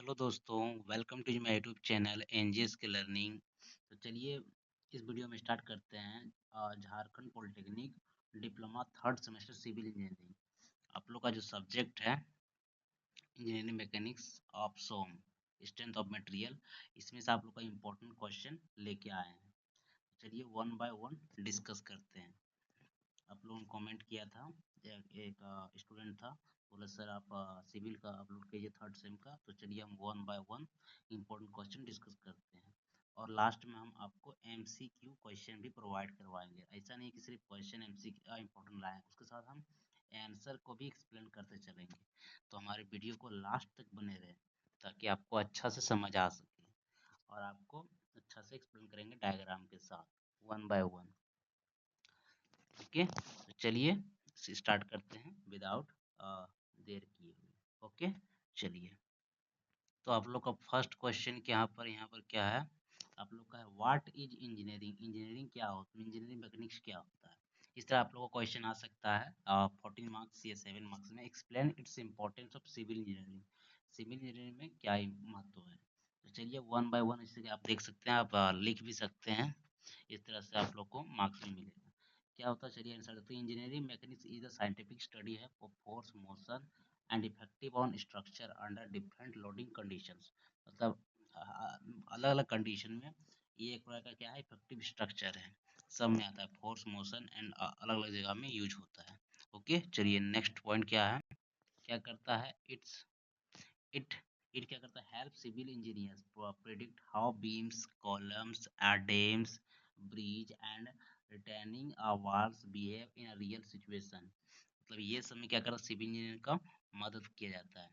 Hello दोस्तों, welcome to my YouTube channel NGS के learning. तो चलिए इस वीडियो में स्टार्ट करते हैं। Jharkhand polytechnic diploma third semester civil engineering. आप लोग का जो सब्जेक्ट है engineering mechanics of some strength of material, इसमें से आप लोग का इम्पोर्टेंट क्वेश्चन लेके आए हैं। चलिए वन बाय वन डिस्कस करते हैं। आप लोगों ने कमेंट किया था, एक स्टूडेंट था, बोला सर आप सिविल का अपलोड कीजिए थर्ड सेम का। तो चलिए हम one by one important question discuss करते हैं और लास्ट में हम आपको एमसीक्यू क्वेश्चन भी प्रोवाइड करवाएंगे। ऐसा नहीं कि सिर्फ क्वेश्चन एमसीक्यू इम्पोर्टेंट लाएं, उसके साथ हम आंसर को भी एक्सप्लेन करते चलेंगे। तो हमारे वीडियो को लास्ट तक बने रहे ताकि आपको अच्छा से समझ आ सके और आपको अच्छा से एक्सप्लेन करेंगे डायग्राम के साथ वन बाय वन। ओके, तो चलिए स्टार्ट करते हैं विदाउट देर किए हुए। ओके, चलिए। तो आप लोग का फर्स्ट क्वेश्चन यहाँ पर क्या है? आप लोग का है व्हाट इज इंजीनियरिंग। इंजीनियरिंग क्या होता है, इंजीनियरिंग मैकेनिक्स क्या होता है। इस तरह आप लोगों को क्वेश्चन आ सकता है 14 मार्क्स या 7 मार्क्स में। Explain its importance of civil engineering. Civil engineering में क्या महत्व है। तो चलिए वन बाय वन इसे आप देख सकते हैं, आप लिख भी सकते हैं। इस तरह से आप लोग को मार्क्स भी मिलेगा। क्या होता है, चलिए आंसर देखते हैं। Engineering mechanics is a scientific study है for force motion and effective on structure under different loading conditions. मतलब अलग अलग कंडीशन में ये एक प्रकार का क्या है, इफेक्टिव स्ट्रक्चर है। सब में आता है, फोर्स मोशन एंड अलग अलग जगह में यूज होता है। ओके, चलिए नेक्स्ट पॉइंट क्या है, क्या करता है इट इट क्या करता है, help civil engineers predict how beams columns dams bridge and retaining walls behave in real situation. मतलब ये सब में क्या करता है, सिविल इंजीनियर का मदद किया जाता है।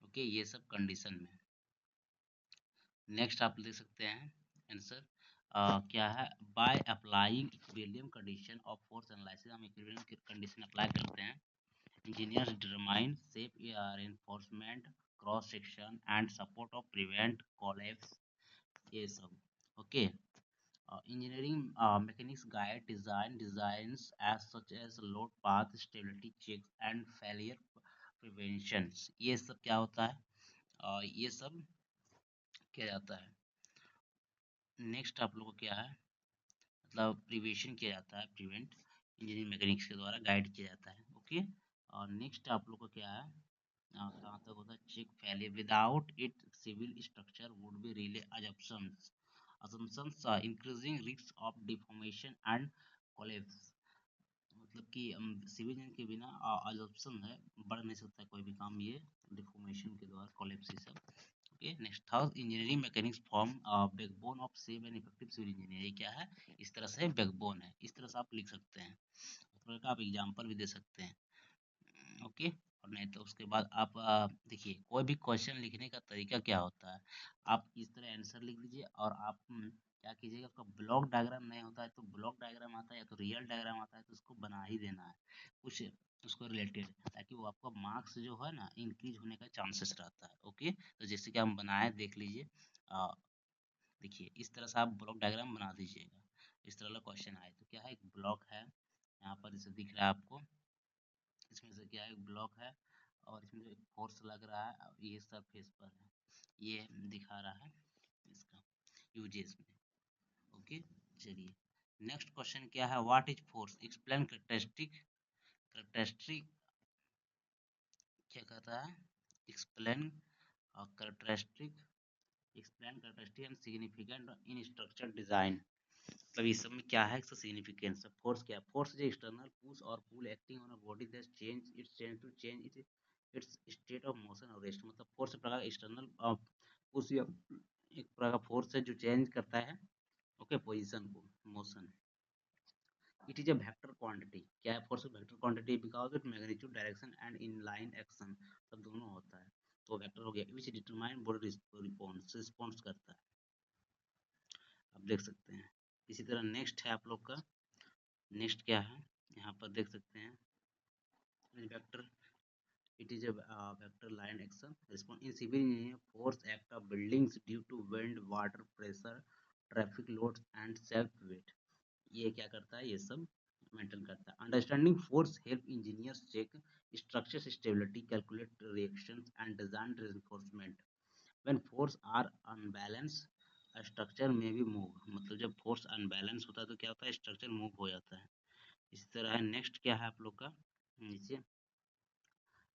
ओके, ये सब कंडीशन में। नेक्स्ट आप ले सकते हैं आंसर क्या है, by applying equilibrium condition of force analysis. हम इक्विलिब्रियम कंडीशन अप्लाई करते हैं। Engineers determine safe reinforcement cross section and support of prevent collapse, ये सब। Okay, engineering mechanics guide designs as such as load path stability checks and failure preventions। ये सब क्या होता है, ये सब किया जाता है। नेक्स्ट आप लोगों को क्या है, मतलब प्रिवेंशन किया जाता है, प्रिवेंट इंजीनियरिंग मैकेनिक्स के द्वारा गाइड किया जाता है। ओके, और नेक्स्ट आप लोग को क्या है, कहाँ तक होता है, check failure without it civil structure would be rely assumptions increasing risk of deformation and collapse। मतलब कि सिविल इंजीनियर के बिना अजम्पशन है, बढ़ नहीं सकता कोई भी काम, ये डिफॉर्मेशन के द्वारा कोलैप्स ये सब। ओके, नेक्स्ट था engineering mechanics form backbone of safe and effective civil engineer. ये क्या है, इस तरह से बैकबोन है, इस तरह से आप लिख सकते हैं। तो आप एग्जांपल भी दे सकते हैं। ओके, और नहीं तो उसके बाद आप देखिए कोई भी क्वेश्चन लिखने का तरीका क्या होता है, आप इस तरह आंसर लिख लीजिए और आप क्या कीजिएगा, उसका ब्लॉक डायग्राम नहीं होता है तो ब्लॉक डायग्राम आता है या तो रियल डायग्राम आता है तो उसको बना ही देना है कुछ उसको रिलेटेड, ताकि वो आपका मार्क्स जो है ना इंक्रीज होने का चांसेस रहता है। ओके, तो जैसे कि हम बनाए देख लीजिए, देखिए इस तरह से आप ब्लॉक डायग्राम बना दीजिएगा। इस तरह का क्वेश्चन आए तो क्या है, एक ब्लॉक है यहाँ पर इसे दिख रहा है आपको, इसमें से क्या है, एक ब्लॉक है और इसमें जो एक फोर्स लग रहा है ये सरफेस पर है, ये दिखा रहा है इसका यूजेस में। ओके, चलिए नेक्स्ट क्वेश्चन क्या है, what is force, explain characteristic क्या कहता है, explain characteristic and significant in structure design. मतलब इस सब में क्या है, इसका सिग्निफिकेंस। फोर्स क्या है, फोर्स इज एक्सटर्नल पुश और pull acting on a body that change its state of motion और रेस्ट। मतलब फोर्स प्रकार एक्सटर्नल पुश या एक प्रकार का फोर्स है जो चेंज करता है ओके पोजीशन को, motion. It is a vector quantity, क्या है force vector quantity because it magnitude direction and inline action, सब दोनों होता है तो वेक्टर हो गया, विच डिटरमाइन बॉडी रिस्पॉन्स करता है, आप देख सकते हैं। इसी तरह नेक्स्ट है आप लोग का, नेक्स्ट क्या है, यहाँ पर देख सकते हैं vector, it is a vector line action response in civil engineering force act of buildings due to wind water pressure traffic loads and self weight। ये क्या करता है, ये सब मेंटेन करता है। Understanding force help engineers check structure stability calculate reactions and design reinforcement. When force are unbalance structure में भी मूव, मतलब जब फोर्स अनबैलेंस होता है तो क्या होता है, स्ट्रक्चर मूव हो जाता है। इसी तरह है नेक्स्ट क्या है आप लोग का नीचे,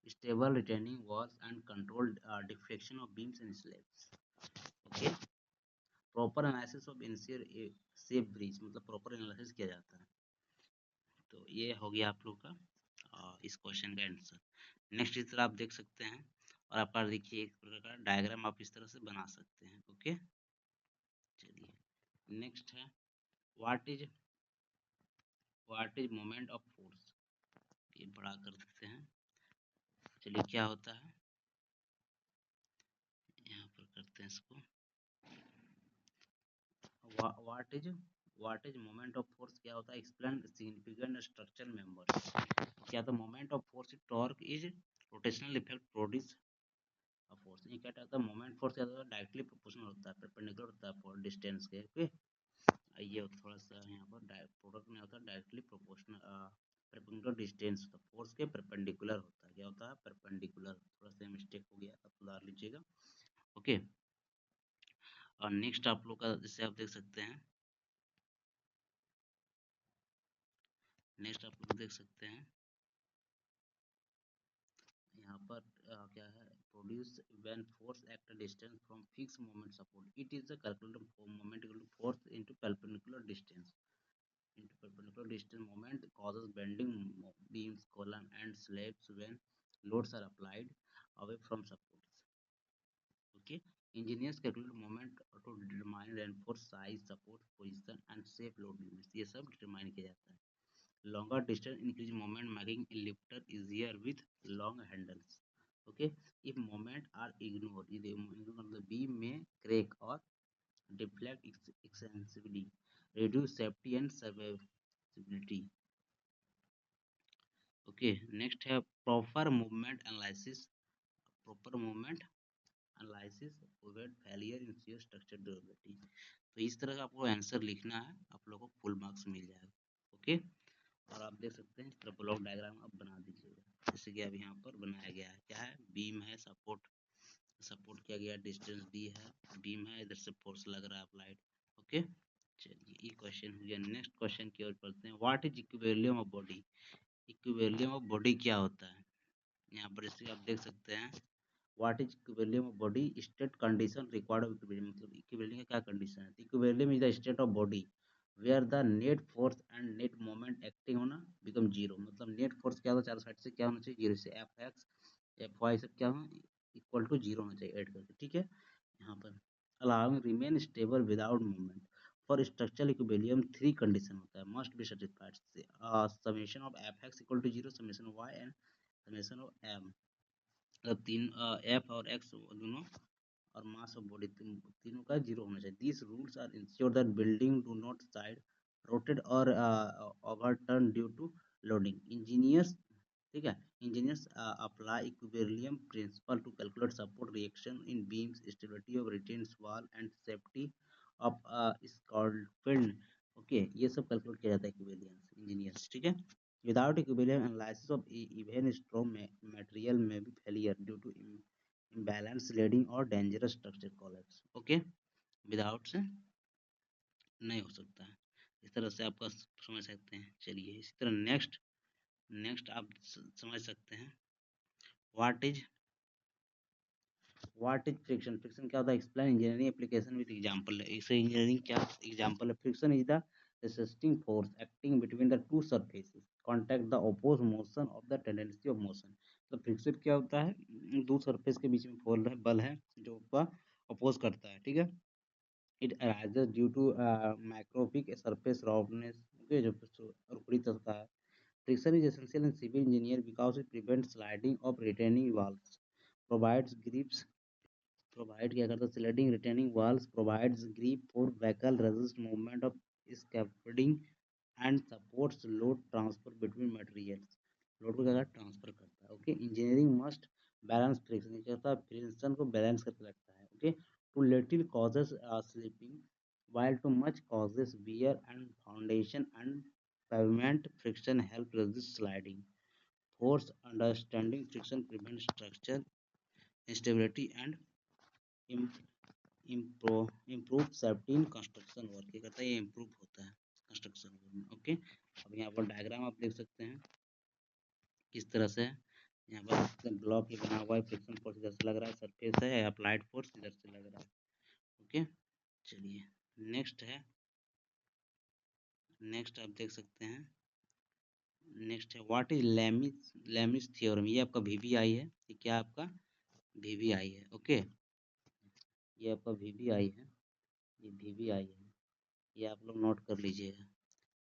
stable retaining walls and control deflection of beams and slabs. Okay, proper analysis of ensure safe bridge, मतलब प्रॉपर एनालिसिस किया जाता है। तो ये हो गया आप लोग का इस क्वेश्चन का आंसर। नेक्स्ट इस तरह आप देख सकते हैं, और आपका देखिए एक प्रकार का डायग्राम आप इस तरह से बना सकते हैं। ओके, चलिए नेक्स्ट है what is moment of force, ये बड़ा कर देते हैं। चलिए क्या होता है, यहाँ पर करते हैं इसको, what is moment of force क्या होता है, एक्सप्लेन सिग्निफिकेंट स्ट्रक्चरल मेंबर्स। क्या तो moment of force torque is rotational effect produce force, ये क्या होता है, मोमेंट फोर्स क्या होता है, डायरेक्टली प्रोपोर्शनल होता है, परपेंडिकुलर होता है फॉर डिस्टेंस के। ओके, ये थोड़ा सा यहाँ पर प्रोडक्ट में होता है डायरेक्टली प्रोपोर्शनल, परपेंडिकुलर डिस्टेंस होता है, फोर्स के परपेंडिकुलर होता है, क्या होता है, परपेंडिकुलर। थोड़ा सा मिस्टेक हो गया, आप सुधार लीजिएगा। ओके, और नेक्स्ट आप लोग का जैसे आप देख सकते हैं, नेक्स्ट आप लोग देख सकते हैं यहाँ पर क्या है, produce when force act distance from fix moment support, it is the calculated moment equal to force into perpendicular distance, into perpendicular distance moment causes bending beams, column and slabs when loads are applied away from supports. Okay, engineers calculate moment to determine reinforce size, support position and safe load limits, ये सब determine किया जाता है। longer distance increase moment making lifter easier with long handles. Okay, if moment are ignored, the beam may crack or deflect extensively, reduce safety and survivability. Okay, next है proper movement analysis, proper movement analysis prevent failure in shear structure durability. तो इस तरह का आपको answer लिखना है, आप लोगों को फुल मार्क्स मिल जाएगा। ओके, और आप देख सकते हैं इस तरह ब्लॉक डायग्राम आप बना दीजिएगा, जैसे कि अब यहाँ पर बनाया गया है, क्या है, बीम है, सपोर्ट सपोर्ट किया गया, डिस्टेंस दी है, बीम है, इधर से फोर्स लग रहा है अप्लाइड। ओके, चलिए ये क्वेश्चन हो गया। नेक्स्ट क्वेश्चन की ओर पढ़ते हैं, what is equilibrium of body, equilibrium of body क्या होता है, यहाँ पर जैसे आप देख सकते हैं, what is equilibrium of body, state condition required of equilibrium, मतलब इक्विलिब्रियम का क्या कंडीशन है, equilibrium is the state of body where the net force and net moment acting होना बिकम जीरो, मतलब नेट फोर्स क्या होता है, चारों साइड से क्या होना चाहिए, जीरो से एफ एक्स एफ वाई सब क्या होना इक्वल टू जीरो होना चाहिए ऐड करके। ठीक है, यहाँ पर allowing remain stable without movement, for structural equilibrium three condition होता है, must be satisfied, summation of F X equal to zero, summation of Y and summation of M, मतलब तीन एफ और एक्स दोनों और मास ऑफ बॉडी तीनों का zero होना चाहिए। These rules are ensure that building do not side rotate और overturn due to loading. Engineers, ठीक है, engineers apply equilibrium principle to calculate support reaction in beams, stability of retains wall and safety of scaffold. Okay, ये सब calculate किया जाता है equilibrium engineers. ठीक है, without equilibrium analysis of even strong material may be failure due to imbalance leading or dangerous structure collapse. Okay, without से नहीं हो सकता है, इस तरह से आपका समझ सकते हैं। चलिए इसी तरह नेक्स्ट नेक्स्ट आप समझ सकते हैं, व्हाट इज फ्रिक्शन, फ्रिक्शन क्या होता है, explain engineering application with example. इसे इंजीनियरिंग क्या एग्जांपल है, friction is the resisting force acting between the two surfaces contact the opposed motion of the tendency of motion। तो फ्रिक्शन क्या होता है, दो सरफेस के बीच में फोर्स है, बल है जो उसका अपोज करता है। ठीक है, it arises due to microscopic surface roughness, okay, जो ऊपरी सतह है। Friction is essential in civil engineer because it prevents sliding of retaining walls, provides grips, provide क्या करता है, sliding retaining walls provides grip for vehicle, resist movement of scaffolding and supports load transfer between materials, load को क्या transfer करता है। Okay, engineering must balance friction, क्या होता है, फ्रिक्शन को बैलेंस करके रखता है। Okay, too little causes slipping while too much causes wear and foundation and pavement, friction help resist sliding force, understanding friction prevents structure instability and improve safety in construction work, ये कहता है ये improve होता है construction work में। Okay, अब यहाँ पर डायग्राम आप देख सकते हैं किस तरह से है। यहाँ पर ब्लॉक ही बना हुआ है, फ्रिक्शन फोर्स इधर से लग रहा है, सरफेस है, अप्लाइड फोर्स इधर से लग रहा है। ओके, चलिए नेक्स्ट है, नेक्स्ट आप देख सकते हैं, नेक्स्ट है व्हाट इज लेमिस थ्योरम। ये आपका वीवीआई है, ये क्या आपका वीवीआई है। ओके, ये आपका वीवीआई है, ये वीवीआई है, ये आप लोग नोट कर लीजिएगा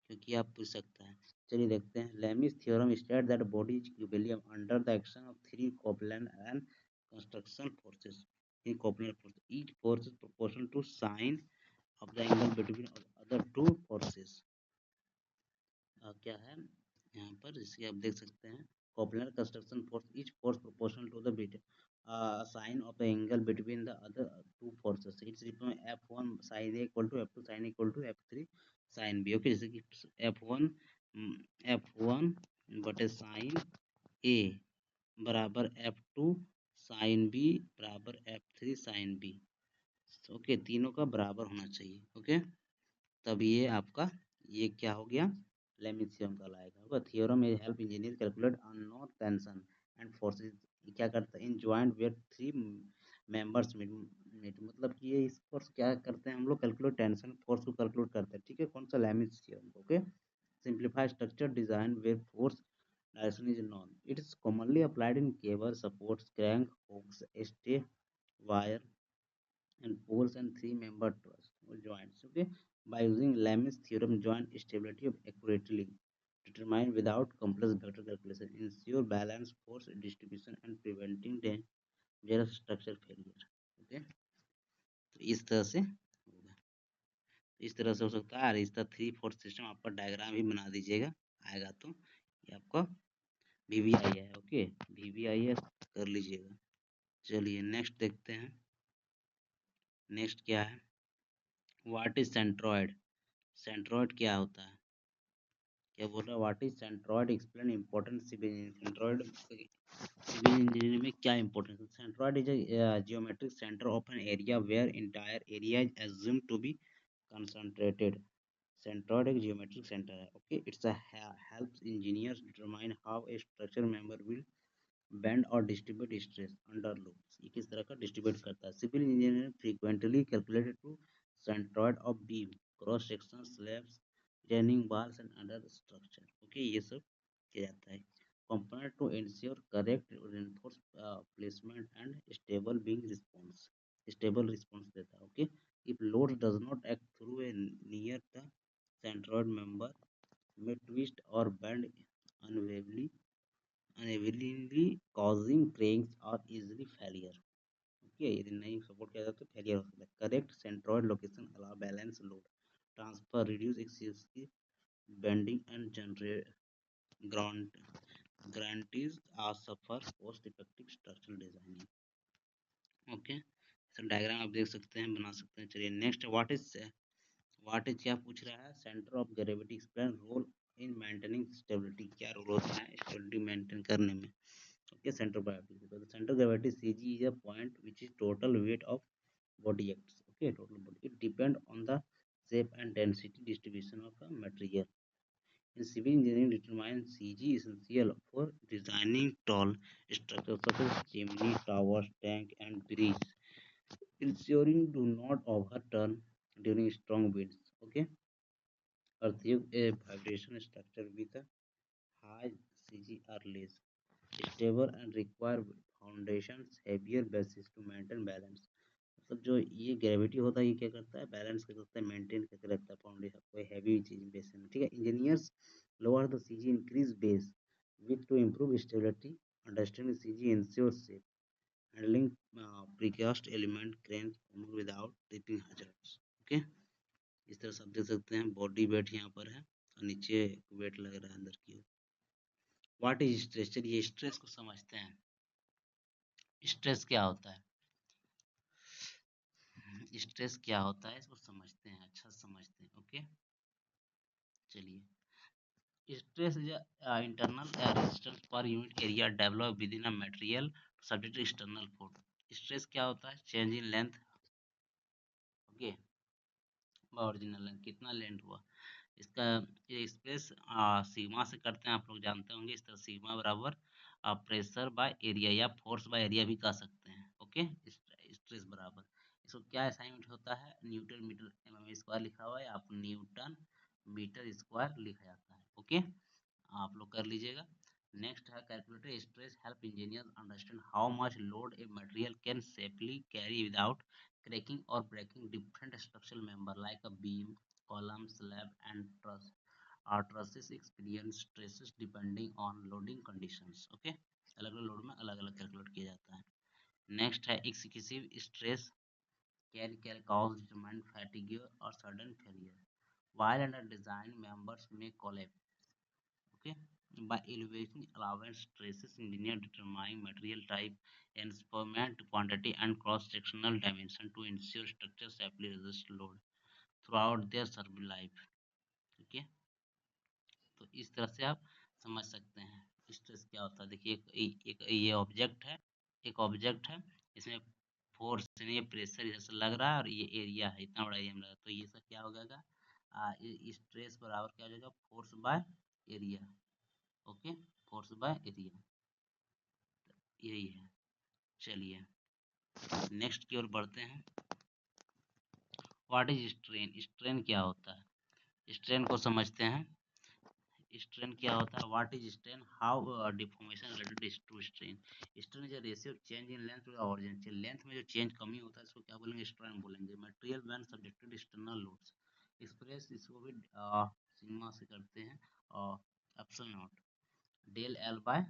क्योंकि आप पूछ सकता है। चलिए देखते हैं, Lami's theorem state that body is equilibrium under the action of three covalent and construction forces in covalent force, each force is proportional to sine of the angle between other two forces. क्या है यहाँ पर, इसके आप देख सकते हैं, covalent construction force, each force proportional to the bit sine of the angle between the other two forces, its F1 sin A equal to F2 sin A equal to F3 sin B। Okay, जैसे कि F1 बटे sign A बराबर F2 sign B बराबर F3 sign B। Okay, तीनों का बराबर होना चाहिए। ओके, तब ये आपका ये क्या हो गया, लेमिस थ्योरम कहलाएगा। होगा theorem is help engineer calculate unknown tension and forces. क्या करता है, in joint where three members meet, मतलब कि ये इस फोर्स क्या करते हैं हम लोग, कैलकुलेट टेंशन फोर्स को कैलकुलेट करते हैं। ठीक है, कौन सा, Lami's theorem. Okay, simplify structure design where force direction is known, it is commonly applied in cable supports crank hooks stay wire and poles and three-member truss or joints. Okay, by using Lamis theorem, joint stability of accurately determined without complex vector calculation ensure balanced force distribution and preventing dangerous structure failure. Okay, तो इस तरह से होगा, इस तरह से हो सकता है। और इसका 3/4 सिस्टम आपका डायग्राम भी बना दीजिएगा, आएगा तो ये आपका वीवीआई है। ओके, वीवीआई है, कर लीजिएगा। चलिए नेक्स्ट देखते हैं, नेक्स्ट क्या है, व्हाट इज सेंट्रॉइड। सेंट्रॉइड क्या होता है, क्या बोल रहा है, what is centroid, explain important civil engineering. Centroid civil engineering में क्या इंपॉर्टेंस है। Centroid is a geometric center of an area where entire area is assumed to be concentrated। Centroid एक जियोमेट्रिक सेंटर है। Okay, it's a helps engineers determine how a structure member will bend और distribute stress under load. ये किस तरह का distribute करता है। Civil engineer frequently calculated to centroid of beam, cross section, slabs, retaining walls and other structure। Okay, ये सब किया जाता है। Component to ensure correct reinforce placement and stable response देता है। Okay, if load does not act through a near the centroid member में twist और bend unevenly unwillingly causing cracks or easily failure। Okay, यदि नहीं support किया जाता तो failure हो सकता है। Correct centroid location allow balance load transfer, reduce excessive bending and generate grant guarantees are suffer cost effective structural designing. Okay, sir diagram आप देख सकते हैं, बना सकते हैं। चलिए नेक्स्ट, व्हाट इज क्या पूछ रहा है, centre of gravity, explain role in maintaining stability. क्या रोल होता है स्टेबिलिटी मेंटेन करने में। Okay, center of gravity. So the center of gravity CG is a point which is total weight of body acts. Okay, total body. It depends on the shape and density distribution of the material. In civil engineering, determine CG essential for designing tall structures such as chimney, towers, tank, and bridge, ensuring do not overturn during strong winds. Okay, earthquake a vibration structure with a high CG are less stable and require foundations heavier basis to maintain balance। मतलब जो ये gravity होता है, ये क्या करता है, balance क्या करता है, मेंटेन करके रखता है फाउंडेशन कोई हैवी चीज बेस में। ठीक है, engineers lower the CG increase base with to improve stability, understanding CG ensure safe handling precast element crane without tripping hazards. Okay, इस तरह से आप देख सकते हैं, बॉडी वेट यहाँ पर है और नीचे वेट लग रहा है अंदर की ओर। व्हाट इज स्ट्रेस, चलिए स्ट्रेस को समझते हैं। स्ट्रेस क्या होता है, स्ट्रेस क्या होता है इसको समझते हैं, अच्छा समझते हैं। ओके, चलिए stress is internal resistance per unit area develop within a material subject to external force. Stress क्या होता है? Change in length, okay, original length, कितना लेंथ हुआ इसका। ये एक्सप्रेस सिग्मा से करते हैं, आप लोग जानते होंगे। इस तरह सिग्मा बराबर प्रेशर बाय एरिया या फोर्स बाय एरिया भी कह सकते हैं, ओके। स्ट्रेस बराबर, इसको क्या असाइनमेंट होता है? न्यूटन मीटर एमएम स्क्वायर लिखा हुआ है, आप न्यूटन मीटर स्क्वायर लिखा जाता है, ओके, आप लोग कर लीजिएगा। नेक्स्ट है calculator stress help engineer understand how much load a material can safely carry without cracking or breaking different structural member like a beam, column, slab and truss. Our trusses experience stresses depending on loading conditions. Okay, अलग अलग load में अलग अलग calculate किया जाता है। Next है एक्सक्यूसिव stress can cause determined fatigue or sudden failure while under design members may collapse. Okay, by evaluating allowance stresses engineer determining material type instrument quantity and cross sectional dimension to ensure structure safely resist load throughout their service life। ठीक है, तो इस तरह से आप समझ सकते हैं स्ट्रेस क्या होता है। देखिए एक ये ऑब्जेक्ट है, एक ऑब्जेक्ट है, इसमें फोर्स यानी ये प्रेशर इधर से लग रहा है और ये एरिया है, इतना बड़ा एरिया में लगा, तो ये सब क्या हो जाएगा? स्ट्रेस बराबर क्या हो जाएगा? Force by area, okay, force by area, यही है। चलिए नेक्स्ट की ओर बढ़ते हैं। What is strain? स्ट्रेन क्या होता है? स्ट्रेन को समझते हैं। स्ट्रेन क्या होता है? What is strain, how deformation related to strain. Strain is a ratio change in length to origin, length में जो चेंज कमी होता है इसको क्या बोलेंगे? स्ट्रेन बोलेंगे। Material when subjected external loads, express इसको भी सिग्मा से करते हैं, और epsilon naught del L by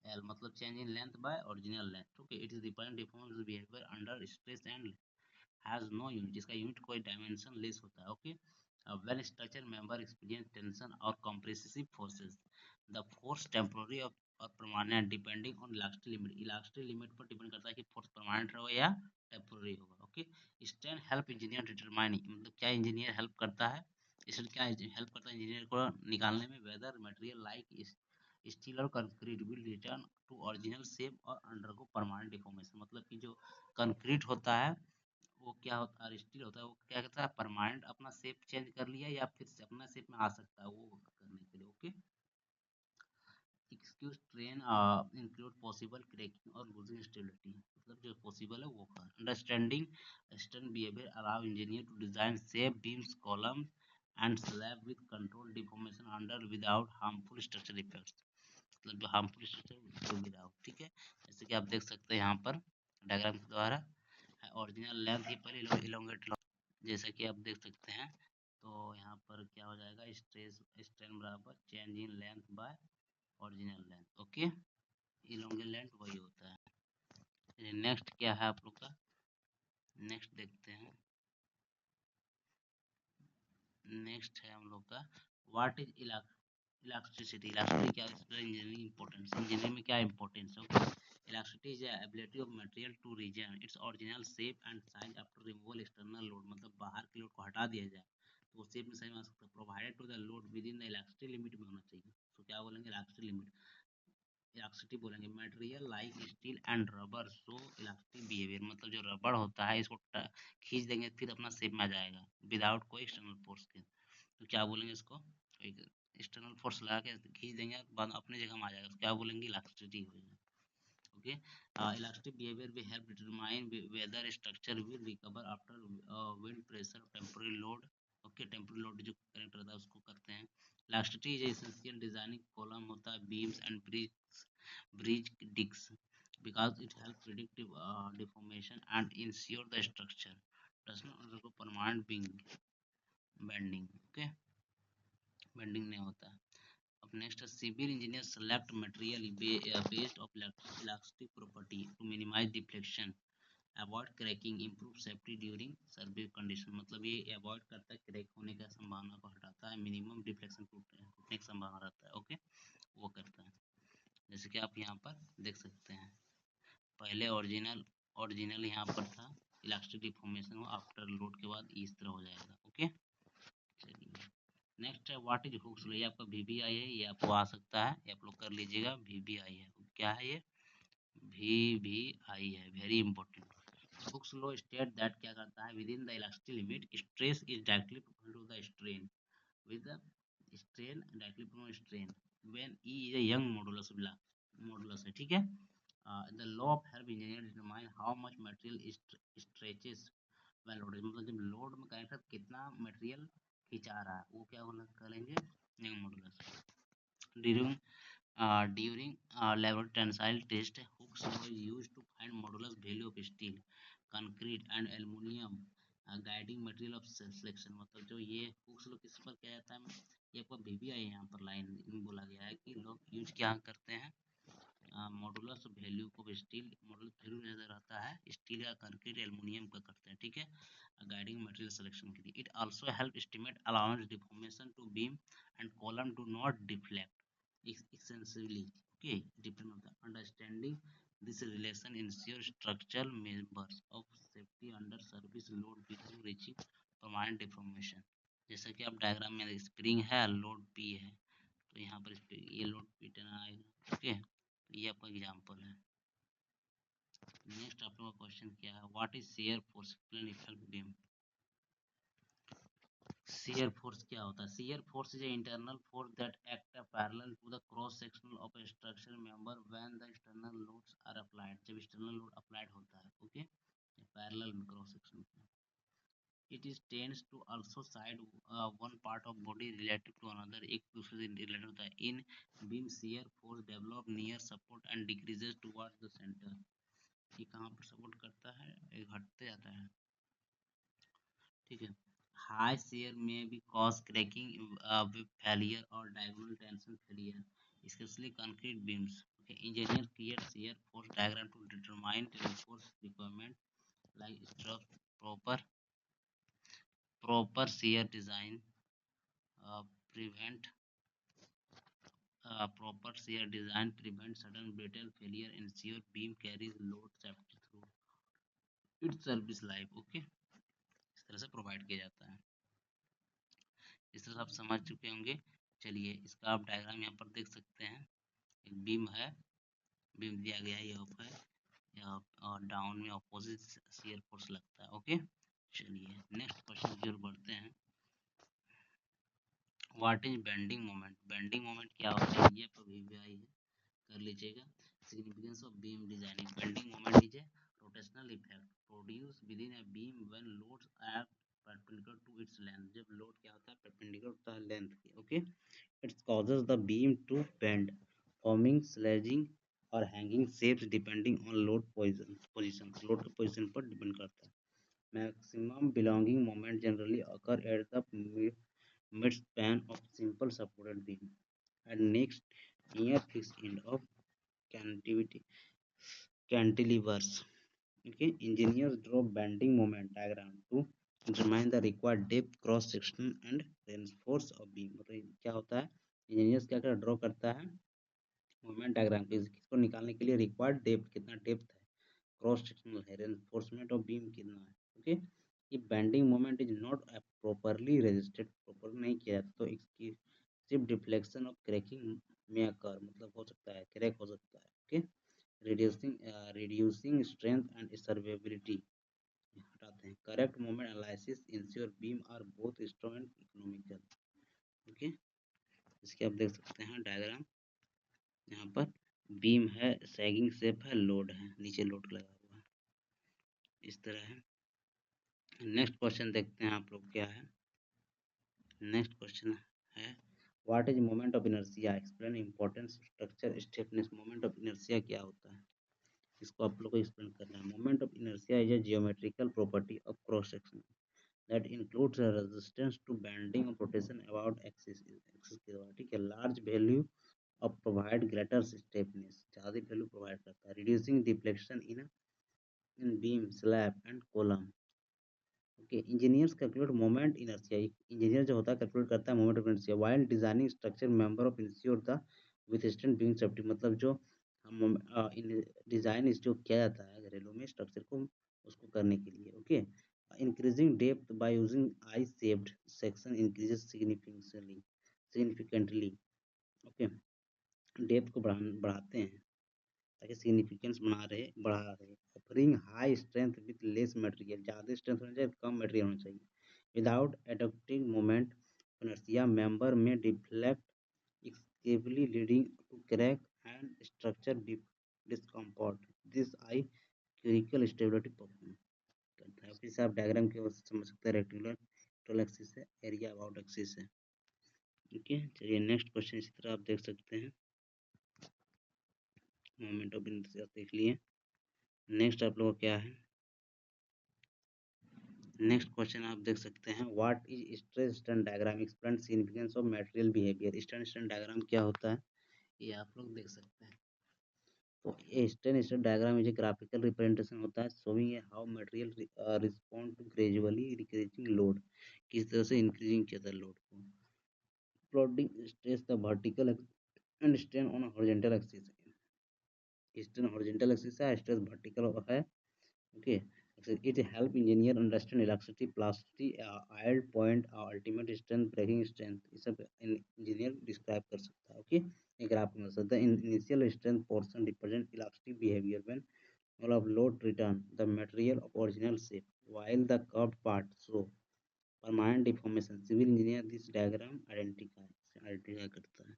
L, मतलब change in length by original length, okay. It is represent deformation behaviour under stress and has no unit, जिसका unit कोई dimensionless होता है, ओके। When structure member experience tension और compressive forces, the force temporary और permanent depending on elastic limit, elastic limit पर depend करता है कि फोर्स परमानेंट होगा या टेम्पोररी होगा, okay. Strain help engineer determining, मतलब क्या इंजीनियर हेल्प करता है, इसलिए क्या हेल्प करता है इंजीनियर को निकालने में? वेदर मटेरियल लाइक स्टील और concrete will return to original shape और अंडरगो परमानेंट डिफॉर्मेशन, मतलब कि जो कंक्रीट होता है वो क्या होता है, स्टील होता है, वो क्या कहता है? परमानेंट अपना शेप चेंज कर लिया या फिर से अपना शेप में आ सकता है वो करने के लिए, okay. Excuse train include possible cracking और लूजिंग स्टेबिलिटी, मतलब जो पॉसिबल है वो कर। Understanding stern behaviour allow engineer to design shape beams column and slab with control deformation under without harmful structure effects, मतलब जो हार्मफुल स्ट्रक्चर विदाउट, ठीक है। जैसे कि आप देख सकते हैं यहाँ पर डायग्राम के द्वारा, ओरिजिनल लेंथ ही पर इलोंगेट, जैसा कि आप देख सकते हैं। तो यहाँ पर क्या हो जाएगा? स्ट्रेस स्ट्रेन बराबर change in length by original length, okay. Elongate length वही होता है। नेक्स्ट क्या है आप लोग का? नेक्स्ट देखते हैं। नेक्स्ट है हम लोग का व्हाट इज इलास्टिसिटी। इलास्टिसिटी क्या है? इंजीनियरिंग इंपॉर्टेंस, इंजीनियरिंग में क्या इंपॉर्टेंस है? Elasticity is ability of material to reason its original shape and size after removal external load, मतलब बाहर के लोड को हटा दिया जाए तो वो शेप में सही में आ सकता है, provided to the load with in the elastic limit में होना चाहिए। तो क्या बोलेंगे? इलास्टिक लिमिट, इलास्टिसिटी बोलेंगे। Material like steel and rubber show elastic behaviour, मतलब जो रबर होता है इसको खींच देंगे फिर अपना शेप में आ जाएगा विदाउट कोई एक्सटर्नल फोर्स के, तो क्या बोलेंगे इसको? एक्सटर्नल फोर्स लगा के खींच देंगे बाद अपने जगह में आ जाएगा, तो क्या बोलेंगे? इलास्टिसिटी हो जाएगा, okay. Elastic behaviour will help determine whether structure will recover after wind pressure temporary load, okay. Temporary load जो कनेक्ट रहता है उसको करते हैं। Elasticity is essential designing column होता है beams and bridge Dix because it help predict deformation and ensure the structure does not undergo permanent bending, okay, bending नहीं होता है। अब नेक्स्ट है civil engineer select material based of elastic property to minimise deflection avoid cracking improve safety during service condition, मतलब ये avoid करता है crack होने का संभावना को हटाता है, मिनिमम डिफ्लेक्शन टूटने की संभावना रहता है, ओके, वो करता है। जैसे कि आप यहाँ पर देख सकते हैं पहले ओरिजिनल यहाँ पर था, इलास्टिक डिफॉर्मेशन हो आफ्टर लोड के बाद इस तरह हो जाएगा, ओके। चलिए नेक्स्ट है व्हाट इज हुक्स लॉ, ये आपका वीबीआई है, ये आपको आ सकता है, ये आप लोग कर लीजिएगा। वीबीआई है, क्या है ये? भी आई है, very important. Hooke's law state that क्या करता है, with in the elastic limit stress is directly proportional to the strain with the strain directly proportional strain when E is a young modulus है, ठीक है। The law of Herb engineer determine how much material stretches when loaded, मतलब जब load में connector कितना material खिंचा रहा है वो क्या होना करेंगे, young modulus. During level tensile test, Hooke's law is used to find modulus value of steel, concrete and aluminium guiding material of selection। मतलब जो ये Hooke's law किस पर क्या जाता है, ये आपको भी है यहाँ पर लाइन बोला गया है कि लोग यूज क्या करते हैं, मॉडुलस वैल्यू को स्टील मॉडुलस वैल्यू नजर आता है स्टील या कंक्रीट एल्युमिनियम का करते हैं, ठीक है, गाइडिंग मटेरियल सिलेक्शन के लिए। It also help estimate allowance deformation to beam and column do not deflect extensively, okay, depend on the understanding this relation ensure structural members of safety under service load before reaching permanent deformation। जैसा कि आप diagram में spring है, load P है, तो यहाँ पर ये लोड पी टेन आएगा, ओके, तो ये आपका एग्जाम्पल है। नेक्स्ट आप लोग का क्वेश्चन क्या है, what is shear force, explain effect beam. Shear force क्या होता है, shear force is internal force that act parallel to the cross sectional of a structural member when the external loads are applied, जब external load applied होता है, okay, parallel में cross section में। It is tends to also side one part of body relative to another, एक दूसरे से related होता है। In beam shear force develop near support and decreases towards the center, ये कहाँ पर सपोर्ट करता है, ये घटते जाता है, ठीक है। हाई shear में भी cause cracking with failure और diagonal tension failure, especially concrete beams, okay। Engineer create shear force diagram to determine reinforce requirement like structure proper shear design prevent proper shear design prevent sudden brittle failure, ensure beam carries load safety through its service life, okay, इस तरह से provide किया जाता है। इस तरह से आप समझ चुके होंगे। चलिए इसका आप डायग्राम यहाँ पर देख सकते हैं, एक बीम है, बीम दिया गया है यहाँ पर, और डाउन में अपोजिट शियर फोर्स लगता है, ओके। चलिए नेक्स्ट क्वेश्चन की ओर बढ़ते हैं। What is bending moment, bending moment क्या होता है, ये पर भी आई है, कर लीजिएगा। Significance of beam designing, bending moment is a rotational effect produce within a beam when loads are perpendicular to its length, जब लोड क्या होता है परपेंडिकुलर होता है लेंथ के, okay. It causes the beam to bend forming sagging और hanging shapes depending on load position, load के पोजीशन पर डिपेंड करता है। Maximum belonging moment generally occur at the midspan of simple supported beam and next near fixed end of cantivity cantilevers, okay। Engineers draw bending moment diagram to determine the required depth cross section and reinforce of beam, मतलब क्या होता है, engineers क्या कर draw करता है moment diagram को, इसको निकालने के लिए रिक्वायर्ड डेप्थ कितना डेप्थ है, क्रॉस सेक्शनल है, रेनफोर्समेंट ऑफ बीम कितना है, ओके। ये bending moment is not properly registered, proper नहीं किया जाता तो इसकी सिर्फ डिफ्लेक्शन और क्रैकिंग में अकर, मतलब हो सकता है क्रैक हो सकता है, okay. Reducing strength and serviceability, हटाते हैं। Correct moment analysis ensure beam are both strong and economical, okay. इसके आप देख सकते हैं डायग्राम, यहाँ पर बीम है, सैगिंग शेप है, लोड है, नीचे लोड लगा हुआ है, इस तरह है। नेक्स्ट क्वेश्चन देखते हैं आप लोग क्या है। नेक्स्ट क्वेश्चन है what is moment of inertia, explain importance structure stiffness, moment of inertia क्या होता है, इसको आप लोग को एक्सप्लेन करना है। Moment of inertia is a geometrical property of cross section that includes a resistance to bending or rotation about axis के द्वारा, ठीक है। Large value of provide greater stiffness, ज़्यादा वैल्यू प्रोवाइड करता है। reducing deflection in beam slab and column, okay. Engineers calculate moment inertia, engineer जो होता है कैलकुलेट करता है moment of inertia while designing structure member of ensure the withstand beam safety, मतलब जो हम डिजाइन जो किया जाता है घरेलू में स्ट्रक्चर को उसको करने के लिए, okay. Increasing depth by using I shaped section increases significantly, okay. Depth को बढ़ाते हैं ताकि सिग्निफिकेंस बढ़ा रहे। Offering high strength with less material, ज़्यादा स्ट्रेंथ होना चाहिए, कम मटेरियल होना चाहिए। Without adopting moment inertia, member may deflect escapably leading to crack and structure discomfort. This I critical stability perform करता है। फिर से आप डायग्राम की वजह से समझ सकते हैं, रेक्टेंगुलर टोटल एक्सिस है, एरिया अबाउट एक्सिस है। ओके, चलिए नेक्स्ट क्वेश्चन इसी तरह आप देख सकते हैं। मोमेंट ऑफ इनर्शिया देख लिए। नेक्स्ट आप लोगों का क्या है, नेक्स्ट क्वेश्चन आप देख सकते हैं, what is stress strain diagram, explain significance of material behaviour. Strain strain diagram क्या होता है ये आप लोग देख सकते हैं। तो ये strain strain diagram is graphical representation होता है showing how material respond to gradually increasing load, किस तरह से इंक्रीजिंग किया था लोड को। Plotting stress the vertical and strain on horizontal axis, strain horizontal axis है, स्ट्रेस वर्टिकल है। Okay, it help engineer understand elasticity, plasticity, yield point, ultimate strength, breaking strength, ये सब इंजीनियर डिस्क्राइब कर सकता है। ओके, एक graph में सकता है। Initial strength portion represent elastic behaviour when all of load return the material of original shape, while the curved part show permanent deformation. Civil engineer this diagram identify करता है।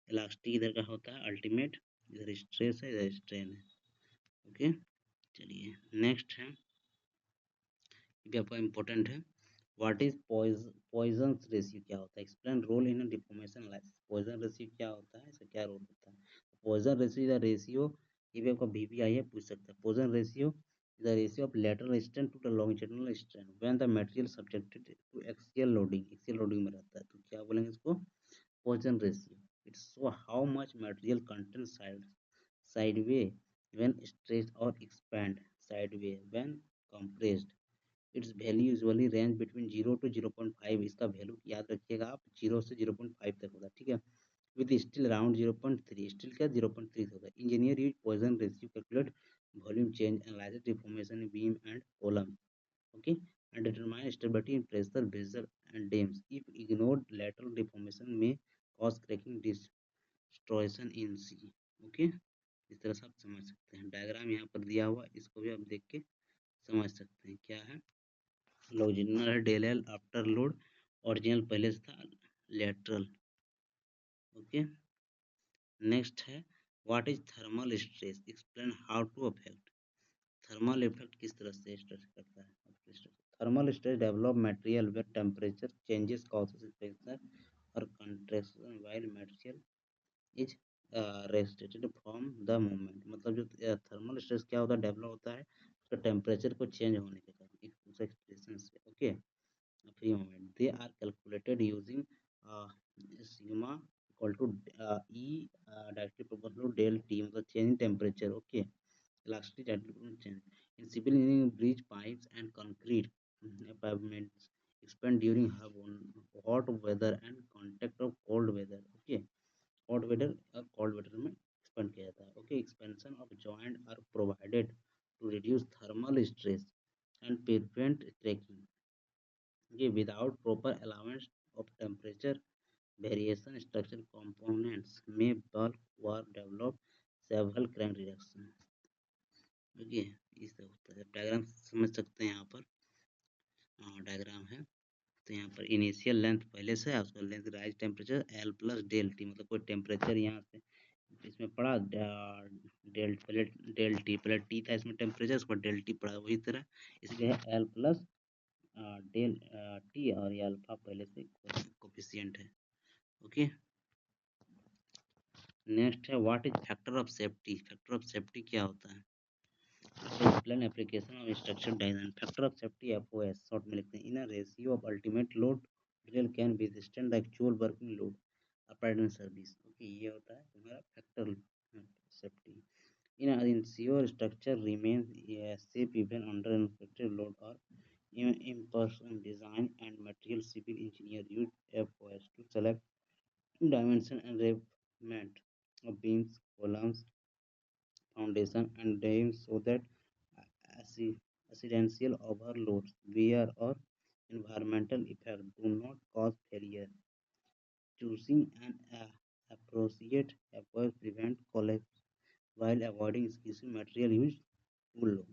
Elastic इधर का होता है अल्टीमेट, इधर स्ट्रेस है, इधर strain है। ओके, चलिए नेक्स्ट है, भी आपका इम्पोर्टेंट है। व्हाट इज पॉइजन रेशियो, क्या होता है, explain role in deformation analysis. Poisson ratio क्या होता है, इसका क्या रोल होता है। Poisson ratio is the ratio, ये भी आपका वीपीआई है, पूछ सकता है। Poisson ratio is the ratio of lateral strain to the longitudinal strain when the material subjected to axial loading में रहता है, तो क्या बोलेंगे इसको, Poisson ratio. Its show how much material content sideway when stretched or expand sideway when compressed. It's value usually range between 0 to 0.5, इसका value याद रखिएगा आप, 0 से 0.5 तक होता है, ठीक है। विद स्टिल अराउंड 0.3, स्टिल का 0.3 होता है। Engineer use Poisson ratio calculate volume change, analyse deformation in beam and column, okay, and determine stability in pressure vessel and dams. If ignored lateral deformation may cause cracking distortion in C, okay. इस तरह से आप समझ सकते हैं। Diagram यहाँ पर दिया हुआ, इसको भी आप देख के समझ सकते हैं क्या है। लॉन्जिटुडिनल है del L after load, original पहले से था लेटरल। ओके, नेक्स्ट है, what is thermal stress, explain how to affect. Thermal effect किस तरह से स्ट्रेस करता है। Thermal stress develop material where temperature changes causes pressure और contraction while material is restricted from the movement. मतलब जो thermal stress क्या होता है, डेवलप होता है उसका टेम्परेचर को चेंज होने के कारण, उस एक्सप्रेशन से। Okay, free moment, they are calculated using sigma equal to E directly proportional to del T, मतलब change in temperature, okay, elasticity directly proportional to change. In civil engineering, bridge pipes and concrete pavements expand during hot weather and contact of cold weather, okay, hot weather और cold weather में expand किया जाता है। Okay, expansion of joint are provided to reduce thermal stress and prevent cracking. ये without proper allowance of temperature variation, structural components may bulk or develop several crank reaction। Okay, इस तरह होता है। Diagram समझ सकते हैं यहाँ पर, डायग्राम है। तो यहाँ पर इनिशियल लेंथ पहले से है, उसका length rise temperature L plus del T, मतलब कोई टेम्परेचर यहाँ से इसमें पड़ा, डेल पहले डेल टी, पहले टी था इसमें टेम्परेचर, उसका डेल टी पड़ा, वही तरह इसलिए है एल प्लस डेल टी, और ये अल्फा पहले से कोफिशिएंट है। ओके, नेक्स्ट है, what is factor of safety. Factor of safety क्या होता है, explain application of structure design. Factor of safety FOS short में लिखते हैं, in a ratio of ultimate load material can withstand the actual working load applied in service. Okay, ये होता है तुम्हारा factor safety. In ensure structure remains safe even under unexpected load और in-person design and material. Civil engineer use FOS to select dimension and arrangement of beams, columns, foundation, and dams so that accidental overloads, wear, or environmental effect do not cause failure. Choosing an appropriate FOS prevent collapse while avoiding excessive material use टूल लो।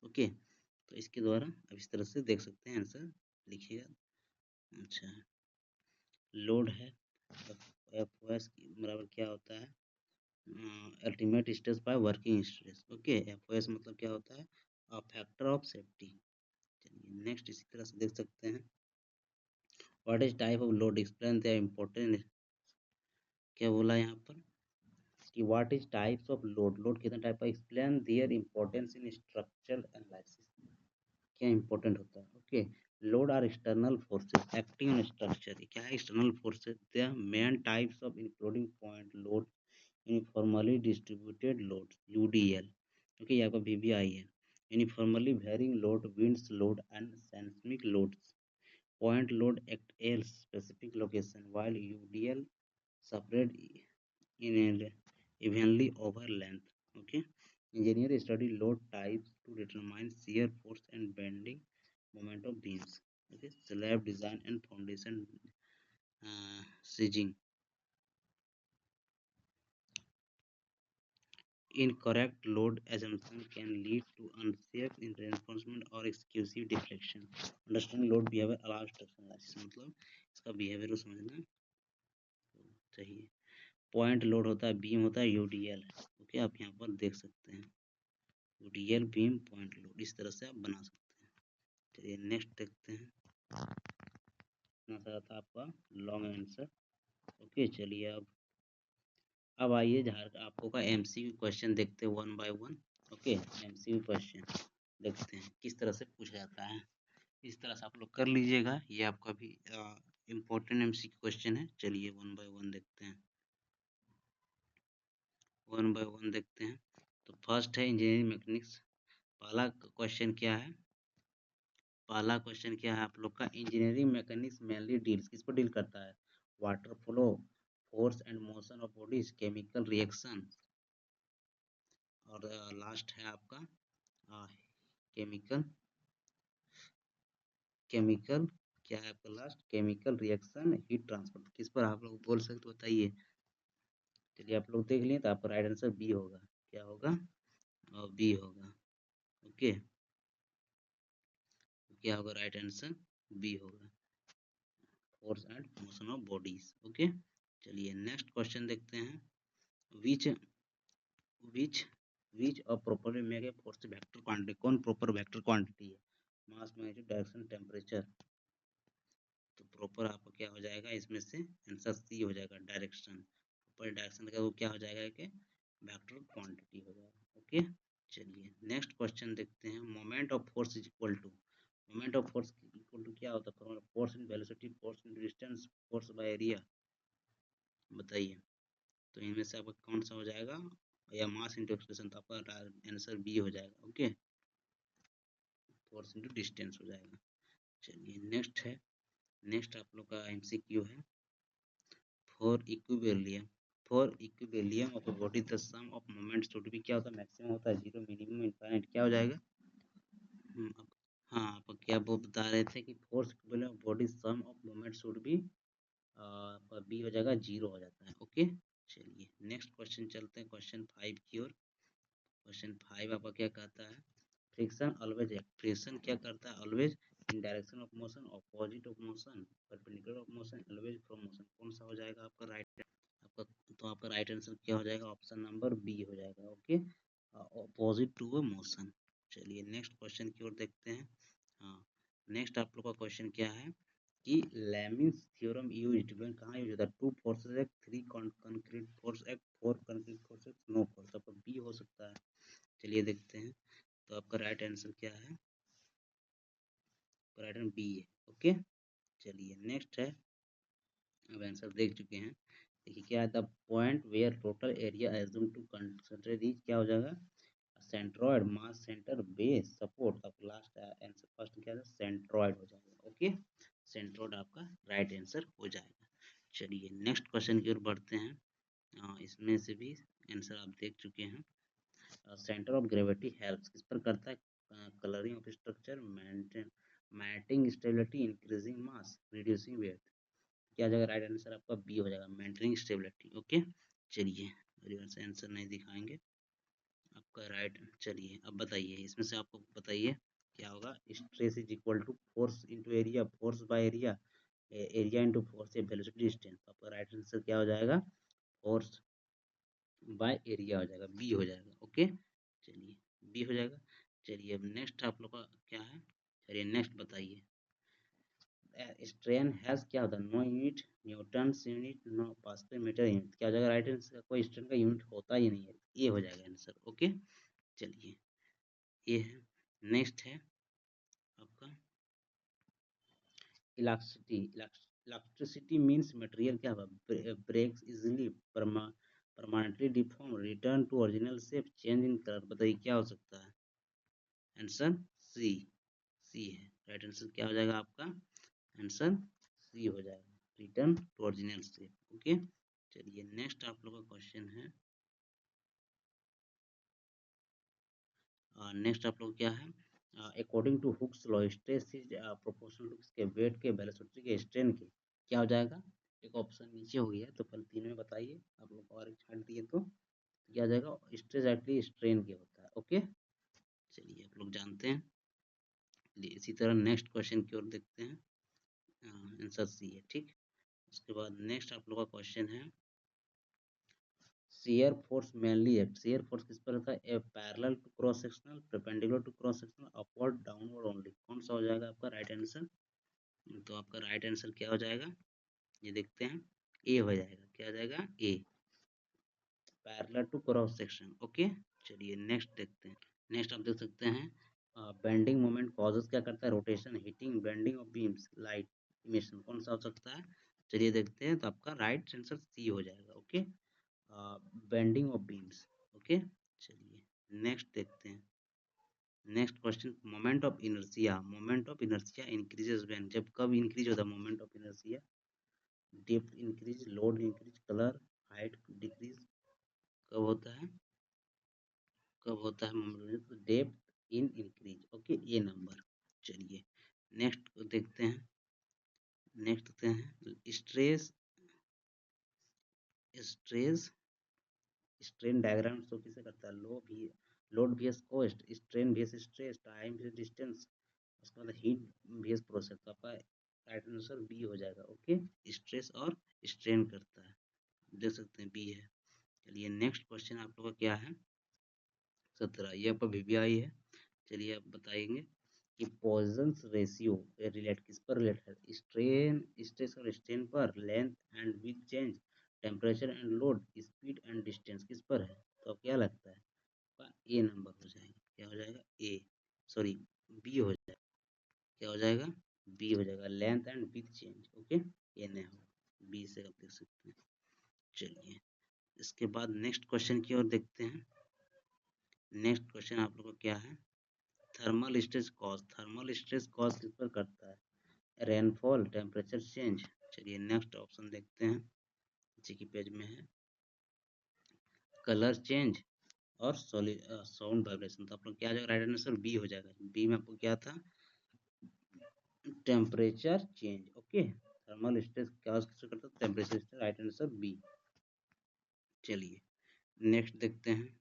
Okay, तो इसके द्वारा अब इस तरह से देख सकते हैं, आंसर लिखिएगा। अच्छा, लोड है एफ एस बराबर क्या होता है, ultimate stress by working stress. Okay, F S मतलब क्या होता है, फैक्टर ऑफ सेफ्टी। चलिए नेक्स्ट इसी तरह से देख सकते हैं, what is type of load, explain their important. क्या बोला यहाँ पर कि what is types of load, load कितने टाइप का, explain their importance in structural analysis. क्या इंपॉर्टेंट होता है। Okay, load are external forces acting on structure. क्या है external forces, the main types of including point load, uniformly distributed load UDL. Okay, यहाँ पर VBI है, uniformly varying load, winds load and seismic loads. Point load act L specific location while UDL separate in evenly over length. Okay, engineer study load types to determine shear force and bending moment of beams. Okay, slab design and foundation sieging. Incorrect load assumption can lead to unsafe in reinforcement or exclusive deflection. Understanding load behavior allows structural analysis, मतलब इसका behavior को समझना चाहिए। Point load होता है, beam होता है, UDL. Okay, आप यहाँ पर देख सकते हैं यूडीएल बीम पॉइंट लोड, इस तरह से आप बना सकते हैं। चलिए नेक्स्ट देखते हैं, इतना सारा था आपका लॉन्ग आंसर। ओके, चलिए अब आइए आपको का एमसीक्यू क्वेश्चन देखते हैं one by one. Okay, MCQ question देखते हैं किस तरह से पूछा जाता है, इस तरह से आप लोग कर लीजिएगा, ये आपका भी इम्पोर्टेंट एमसीक्यू क्वेश्चन है। चलिए वन बाय वन देखते हैं, वन बाय वन देखते हैं। तो फर्स्ट है इंजीनियरिंग मैकेनिक्स। पहला क्वेश्चन क्या है, पहला क्वेश्चन क्या है आप लोग का, इंजीनियरिंग मैकेनिक्स मेनली डील्स, किस पर डील करता है, water flow, force and motion of bodies, chemical reaction, और लास्ट है आपका केमिकल, केमिकल क्या है आपका last, chemical reaction, heat transfer, किस पर आप लोग बोल सकते बताइए। चलिए आप लोग देख लिए, तो आपका राइट आंसर बी होगा। क्या होगा, और बी होगा। ओके, क्या होगा राइट आंसर, बी होगा, force and motion of bodies. Okay, चलिए नेक्स्ट क्वेश्चन देखते हैं, which which which a proper make a force vector quantity, कौन प्रॉपर वेक्टर क्वांटिटी है, मास, मैग्नीट्यूड, डायरेक्शन, टेम्परेचर। तो प्रॉपर आपको क्या हो जाएगा, इसमें से आंसर सी हो जाएगा, डायरेक्शन। प्रॉपर डायरेक्शन का वो क्या हो जाएगा कि वेक्टर क्वांटिटी हो जाएगा। ओके, चलिए नेक्स्ट क्वेश्चन देखते हैं, moment of force is equal to, moment of force equal to क्या होता है, force in velocity, force in distance, force by area, बताइए। तो इनमें से आपका कौन सा हो जाएगा, या मास इंटू एक्सप्रेशन, तो आपका आंसर बी हो जाएगा। ओके, फोर्स इंटू डिस्टेंस हो जाएगा। चलिए नेक्स्ट है, नेक्स्ट आप लोग का एमसीक्यू है, for equilibrium of a body the sum of moments should be, क्या होता है, मैक्सिमम होता है, जीरो, मिनिमम, इनफाइनाइट, क्या हो जाएगा। हाँ, आप क्या वो बता रहे थे कि force equilibrium of body sum of moments should be, B हो जाएगा, जीरो हो जाता है। ओके, चलिए नेक्स्ट क्वेश्चन चलते हैं, क्वेश्चन 5 की ओर। क्वेश्चन 5 आपका क्या कहता है, फ्रिक्शन ऑलवेज एक्ट, फ्रिक्शन क्या करता है, always in direction of motion, opposite of motion, perpendicular of motion, always from motion, कौन सा हो जाएगा आपका राइट, आपका तो आपका राइट आंसर क्या हो जाएगा, ऑप्शन नंबर बी हो जाएगा। Okay, opposite to a motion. चलिए नेक्स्ट क्वेश्चन की ओर देखते हैं। हाँ, नेक्स्ट आप लोग का क्वेश्चन क्या है कि लेमिन्स थ्योरम यूज्ड व्हेन, कहाँ यूज होता है, two forces act, three concrete force act, four concrete force act, no force, आपका बी हो सकता है। चलिए देखते हैं, तो आपका राइट आंसर क्या है, राइट आंसर बी है। ओके, चलिए नेक्स्ट है, अब आंसर देख चुके हैं, देखिए क्या है, the point where total area assume to concentrate is, क्या हो जाएगा, centroid, mass centre, base, support. अब लास्ट आंसर फर्स्ट क्या है, सेंट्रॉइड हो जाएगा। ओके, सेंट्रॉइड आपका राइट आंसर हो जाएगा। चलिए नेक्स्ट क्वेश्चन की ओर बढ़ते हैं, इसमें से भी आंसर आप देख चुके हैं। सेंटर ऑफ ग्रेविटी हेल्प्स, किस पर करता है, colouring of structure, maintain mating stability, increasing mass, reducing weight, क्या जाएगा राइट आंसर आपका बी हो जाएगा, मेंटेनिंग स्टेबिलिटी। ओके, चलिए रिवर्स आंसर नहीं दिखाएंगे। आपका राइट। चलिए अब बताइए, इसमें से आपको बताइए क्या होगा। Stress is equal to force into area, force by area, area into force या वेलोसिटी डिस्टेंस। तो आपका राइट आंसर क्या हो जाएगा, फोर्स बाय एरिया हो जाएगा, बी हो जाएगा। ओके, चलिए बी हो जाएगा। चलिए अब नेक्स्ट आप लोग का क्या है, चलिए नेक्स्ट बताइए। स्ट्रेन हैज क्या होता है, no unit, newtons unit, no pascal metre unit. क्या हो जाएगा राइट आंसर, कोई स्ट्रेन का यूनिट होता ही नहीं है, ये हो जाएगा आंसर। ओके, चलिए ये है। नेक्स्ट है आपका इलास्टिसिटी। इलास्टिसिटी मीन्स मटेरियल क्या होगा, breaks easily, permanently deform, return to original shape, change in colour. बताइए क्या हो सकता है आंसर, सी। सी है राइट आंसर। क्या हो जाएगा आपका आंसर, सी हो जाएगा, return to original shape. Okay, चलिए नेक्स्ट आप लोगों का क्वेश्चन है। नेक्स्ट आप लोग क्या है, according to Hooke's law stress is proportional to के वेट के वेलोसिटी के स्ट्रेन के। क्या हो जाएगा, एक ऑप्शन नीचे हो गया तो पहले तीन में बताइए, आप लोग और एक छाट दिए तो क्या हो जाएगा, स्ट्रेस एक्चुअली स्ट्रेन के होता है। ओके, चलिए आप लोग जानते हैं। इसी तरह नेक्स्ट क्वेश्चन की ओर देखते हैं, आंसर सी है। ठीक, उसके बाद नेक्स्ट आप लोग का क्वेश्चन है, शेयर फोर्स मेनली है, शेयर फोर्स किस पर होता है, A parallel to cross sectional, perpendicular to cross sectional, upward downward only. कौन सा हो जाएगा आपका राइट आंसर, तो आपका राइट आंसर क्या हो जाएगा, ये देखते हैं, ए हो जाएगा। क्या हो जाएगा, A, parallel to cross section. Okay, चलिए नेक्स्ट देखते हैं। नेक्स्ट आप देख सकते हैं, बेंडिंग मोमेंट कॉजेस क्या करता है, rotation, heating, bending of beams, light emission. कौन सा हो सकता है, चलिए देखते हैं। तो आपका राइट आंसर सी हो जाएगा। Okay, bending of beams. Okay, चलिए नेक्स्ट देखते हैं। Next question, moment of inertia. Moment of inertia increases when, जब कब इंक्रीज होता है moment of inertia, depth increase, load increase, colour, height decrease. कब होता है, कब होता है मोमेंट, तो डेप्थ इन इंक्रीज। ओके, ये नंबर। चलिए नेक्स्ट देखते हैं। नेक्स्ट देखते हैं, stress, stress strain diagram show किसे करता है, load vs coast, strain vs stress, time vs distance, उसके बाद हीट vs प्रोसेस। तो आपका राइट आंसर बी हो जाएगा। ओके, स्ट्रेस और स्ट्रेन करता है, देख सकते हैं बी है। चलिए नेक्स्ट क्वेश्चन आप लोग का क्या है, 17, ये आपका वीवीआई है। चलिए आप बताएंगे कि पॉइजन्स रेशियो रिलेट किस पर रिलेट है, स्ट्रेन, स्ट्रेस और स्ट्रेन पर, length and with change, temperature and load, speed and distance किस पर है। तो क्या लगता है, ए नंबर हो जाएगा। क्या हो जाएगा, ए, सॉरी बी हो जाएगा। क्या हो जाएगा, बी हो जाएगा, length and with change. Okay, ये नहीं होगा, बी से आप देख सकते हैं। चलिए इसके बाद नेक्स्ट क्वेश्चन की ओर देखते हैं। नेक्स्ट क्वेश्चन आप लोग को क्या है, thermal stress cause, thermal stress cause किस पर करता है, रेनफॉल, टेम्परेचर चेंज। चलिए नेक्स्ट ऑप्शन देखते हैं, नीचे की पेज में है, कलर चेंज और साउंड वाइब्रेशन। तो आप लोग क्या आ जाएगा राइट आंसर, बी हो जाएगा। बी में आपको क्या था, temperature change. Okay, thermal stress क्या करता है, टेम्परेचर, राइट आंसर बी। चलिए नेक्स्ट देखते हैं।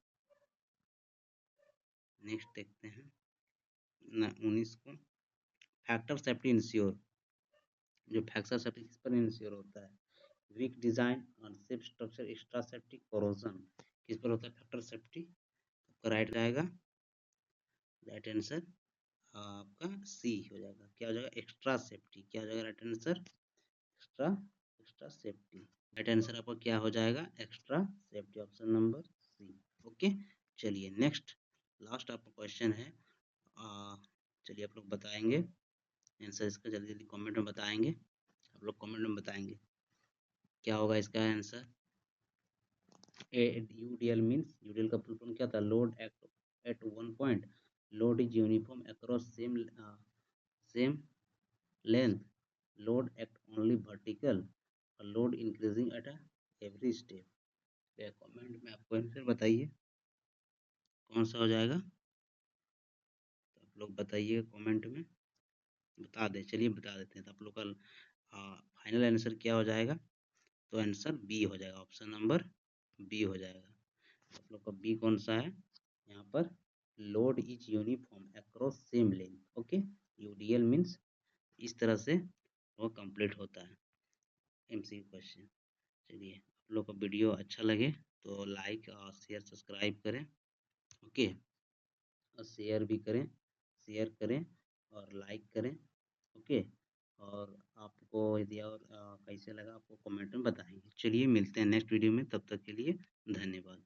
नेक्स्ट देखते हैं 19 को, फैक्टर सेफ्टी इंश्योर, जो फैक्टर सेफ्टी किस पर इंश्योर होता है, weak design, unsafe structure, extra safety, corrosion. किस पर होता है फैक्टर सेफ्टी, आपका राइट आएगा, राइट आंसर आपका सी हो जाएगा। क्या हो जाएगा, एक्स्ट्रा सेफ्टी। क्या हो जाएगा right answer, extra, extra safety. Right answer आपका क्या हो जाएगा, extra safety, option number C. Okay, चलिए नेक्स्ट लास्ट आपका क्वेश्चन है। चलिए आप लोग बताएंगे आंसर इसका, जल्दी जल्दी कमेंट में बताएंगे, आप लोग कमेंट में बताएंगे क्या होगा इसका आंसर। यूडीएल मीन्स, यूडीएल का फुल फॉर्म क्या था, load act at one point, load is uniform across same length, load act only vertical, load increasing at every step. Comment में आपको आंसर बताइए कौन सा हो जाएगा, तो आप लोग बताइए कमेंट में, बता दें। चलिए बता देते हैं, तो आप लोग का फाइनल आंसर क्या हो जाएगा, तो आंसर बी हो जाएगा, ऑप्शन नंबर बी हो जाएगा। आप लोग का बी कौन सा है, यहाँ पर load is uniform across same length. Okay, UDL means इस तरह से वो कंप्लीट होता है एमसीक्यू क्वेश्चन। चलिए, आप लोग को वीडियो अच्छा लगे तो लाइक और शेयर सब्सक्राइब करें। ओके, और शेयर करें और लाइक करें। ओके, और आपको यदि और कैसे लगा आपको कमेंट में बताएंगे। चलिए, मिलते हैं नेक्स्ट वीडियो में, तब तक के लिए धन्यवाद।